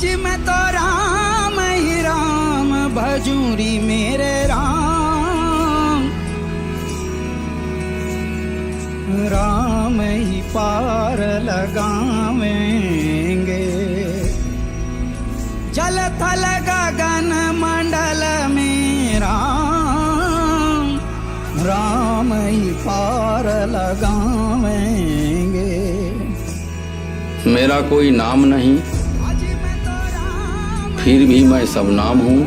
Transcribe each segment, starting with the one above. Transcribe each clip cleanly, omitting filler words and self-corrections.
आज मैं तो राम ही राम भजूरी मेरे राम, राम ही पार लगावेंगे। जल थल गगन मंडल में राम, राम ही पार लगावेंगे। मेरा कोई नाम नहीं फिर भी मैं सब नाम हूँ,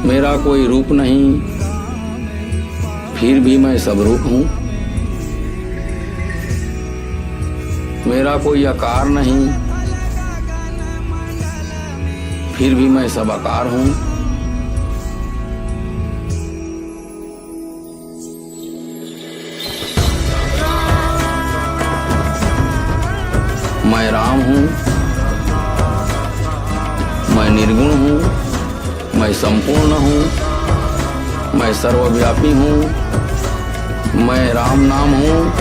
मेरा कोई रूप नहीं फिर भी मैं सब रूप हूँ, मेरा कोई आकार नहीं फिर भी मैं सब आकार हूँ। मैं राम हूँ, मैं निर्गुण हूँ, मैं संपूर्ण हूँ, मैं सर्वव्यापी हूँ, मैं राम नाम हूँ।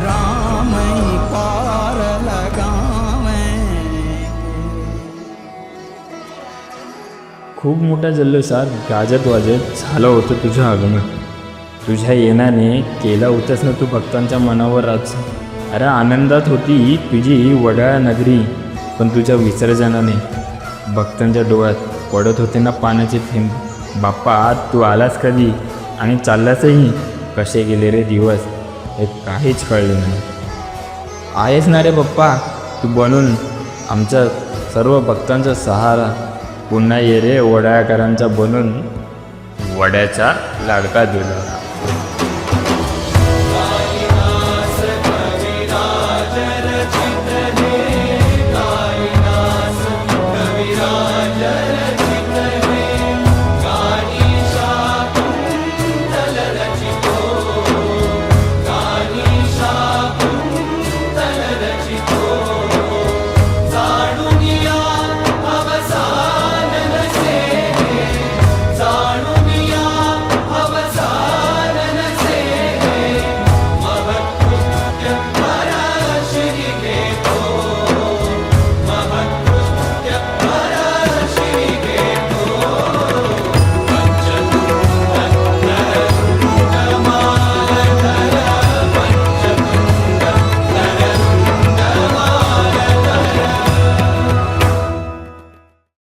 राम ही पार लगावेंगे। खूप मोठ्या जल्लोषात गाजत वाजत झालं होतं तुझं आगमन। तुझ्या येण्याने केला होतास ना तू भक्तांच्या मनावर राज। अरे आनंदात होती तुझी वडाळा नगरी, पण तुझ्या विसर्जनाने भक्तांच्या डोळ्यात पडत होते ना पाण्याचे थेंब। बाप्पा तू आलास कधी आणि चाललासही, कसे गेले रे दिवस हे काहीच कळले नाही। आहेस ना रे बाप्पा तू बनून आमच्या सर्व भक्तांचा सहारा, पुन्हा ये रे वडाळकरांचा बनून वड्याचा लाडका दुलारा।